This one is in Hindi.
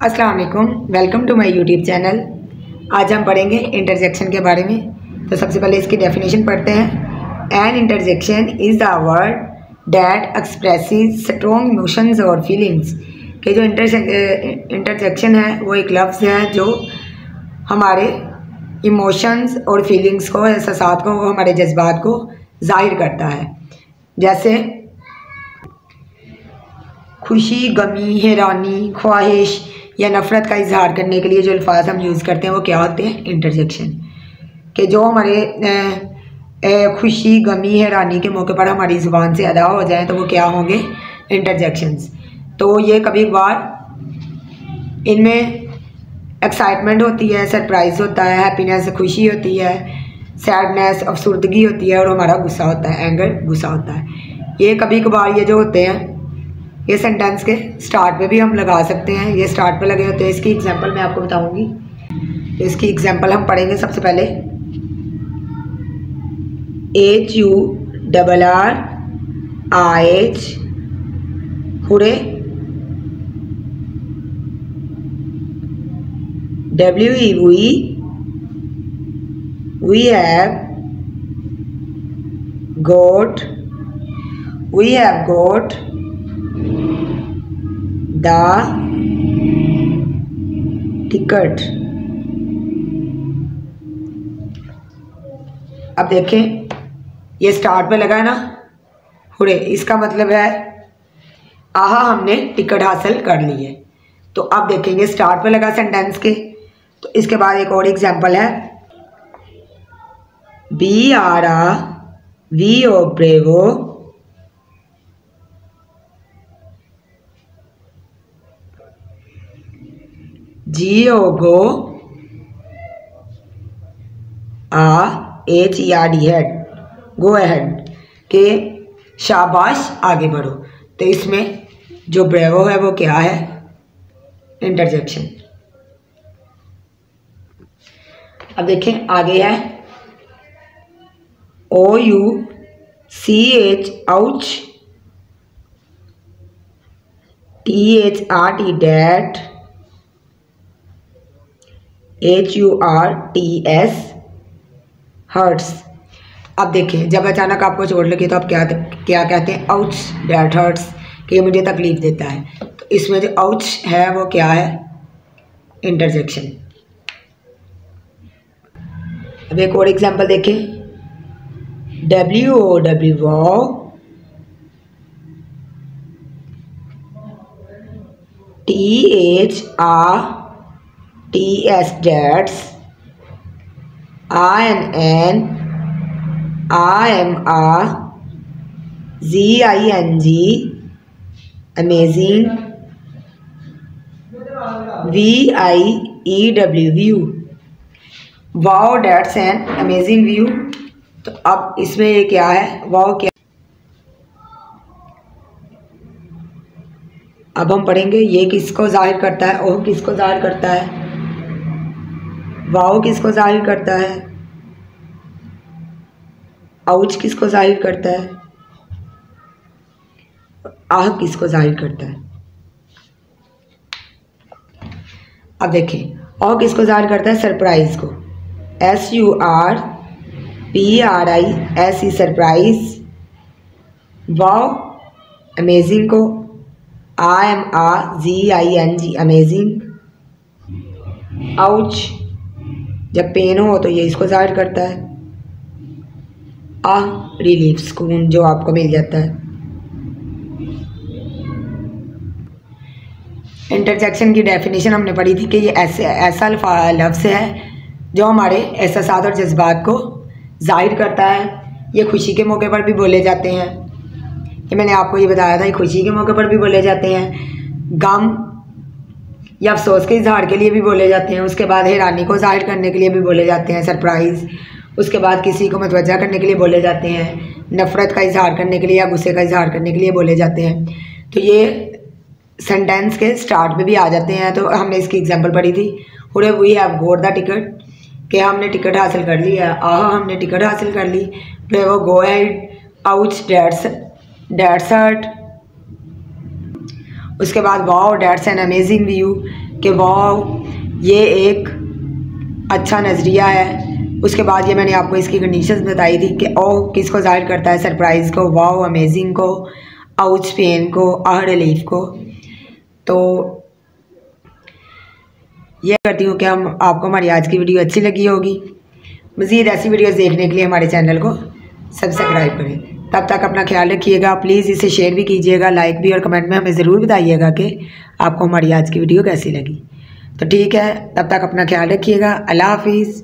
अस्सलाम वालेकुम, welcome to my YouTube channel. आज हम पढ़ेंगे इंटरजेक्शन के बारे में। तो सबसे पहले इसकी डेफिनेशन पढ़ते हैं। An interjection is the word that expresses strong emotions और फीलिंग्स। के जो इंटरजेक्शन है वो एक लफ्ज़ है जो हमारे इमोशंस और फीलिंग्स को, एहसासात को, हमारे जज्बात को ज़ाहिर करता है। जैसे खुशी, गमी, हैरानी, ख्वाहिश या नफ़रत का इजहार करने के लिए जो अल्फाज हम यूज़ करते हैं वो क्या होते हैं? इंटरजेक्शन। कि जो हमारे खुशी, गमी, हैरानी के मौके पर हमारी ज़ुबान से अदा हो जाए तो वो क्या होंगे? इंटरजेक्शंस। तो ये कभी कभार इनमें एक्साइटमेंट होती है, सरप्राइज़ होता है, हैप्पीनेस खुशी होती है, सैडनेस अफसुर्दगी होती है और हमारा गुस्सा होता है, एंगर गुस्सा होता है। ये कभी कभार ये जो होते हैं ये सेंटेंस के स्टार्ट पे भी हम लगा सकते हैं। ये स्टार्ट पे लगे होते हैं। इसकी एग्जांपल मैं आपको बताऊंगी। तो इसकी एग्जांपल हम पढ़ेंगे। सबसे पहले HURRIH हुरे, WEVE we have got the ticket। अब देखें ये स्टार्ट पे लगा है ना, हुरे, इसका मतलब है आहा हमने टिकट हासिल कर ली है। तो अब देखेंगे स्टार्ट पे लगा सेंटेंस के। तो इसके बाद एक और एग्जांपल है BRAVO bravo, GO HERD head, go ahead, के शाबाश आगे बढ़ो। तो इसमें जो ब्रेवो है वो क्या है? इंटरजेक्शन। अब देखें आगे है OUCH ouch, THRT that, HURTS hurts. अब देखें जब अचानक आपको चोट लगी तो आप क्या कहते हैं? आउच डैट हर्ट्स, कि मुझे तकलीफ देता है। तो इसमें जो आउच है वो क्या है? इंटरजेक्शन। अब एक और एग्जांपल देखें WOW THRTS that's, INNIMAZING amazing, VIEW wow that's an amazing view. तो अब इसमें ये क्या है? वाओ क्या? अब हम पढ़ेंगे ये किसको जाहिर करता है, ओह किसको जाहिर करता है, वाओ किसको जाहिर करता है, आउच किसको जाहिर करता है, आह किसको जाहिर करता है। अब देखें और किसको जाहिर करता है? सरप्राइज को, SURPRISE सरप्राइज, वाओ अमेजिंग को, IMAZING अमेजिंग, आउच जब पेन हो तो ये इसको जाहिर करता है, रिलीफ सुकून जो आपको मिल जाता है। इंटरजेक्शन की डेफिनेशन हमने पढ़ी थी कि ये ऐसा लफ्ज़ है जो हमारे एहसासात और जज्बात को जाहिर करता है। ये खुशी के मौके पर भी बोले जाते हैं। ये मैंने आपको ये बताया था, ये खुशी के मौके पर भी बोले जाते हैं, गम या अफसोस के इजहार के लिए भी बोले जाते हैं। उसके बाद हैरानी को जाहिर करने के लिए भी बोले जाते हैं, सरप्राइज़। उसके बाद किसी को मतवज्जा करने के लिए बोले जाते हैं, नफ़रत का इजहार करने के लिए या गुस्से का इजहार करने के लिए बोले जाते हैं। तो ये सेंटेंस के स्टार्ट पे भी आ जाते हैं। तो हमने इसकी एग्जांपल पढ़ी थी, hurray we have got the ticket, कि हमने टिकट हासिल कर ली है, आहा हमने टिकट हासिल कर ली, bravo go ahead, ouch that's hurt, उसके बाद wow that's an amazing view, कि वाह ये एक अच्छा नज़रिया है। उसके बाद ये मैंने आपको इसकी कंडीशंस बताई थी कि ओ किसको ज़ाहिर करता है, सरप्राइज़ को, वाह अमेजिंग को, आउच पेन को, आह रिलीफ को। तो ये करती हूँ कि हम आपको हमारी आज की वीडियो अच्छी लगी होगी। मज़ीद ऐसी वीडियोस देखने के लिए हमारे चैनल को सब्सक्राइब करें। तब तक अपना ख्याल रखिएगा। प्लीज़ इसे शेयर भी कीजिएगा, लाइक भी, और कमेंट में हमें ज़रूर बताइएगा कि आपको हमारी आज की वीडियो कैसी लगी। तो ठीक है, तब तक अपना ख्याल रखिएगा। अल्लाह हाफिज़।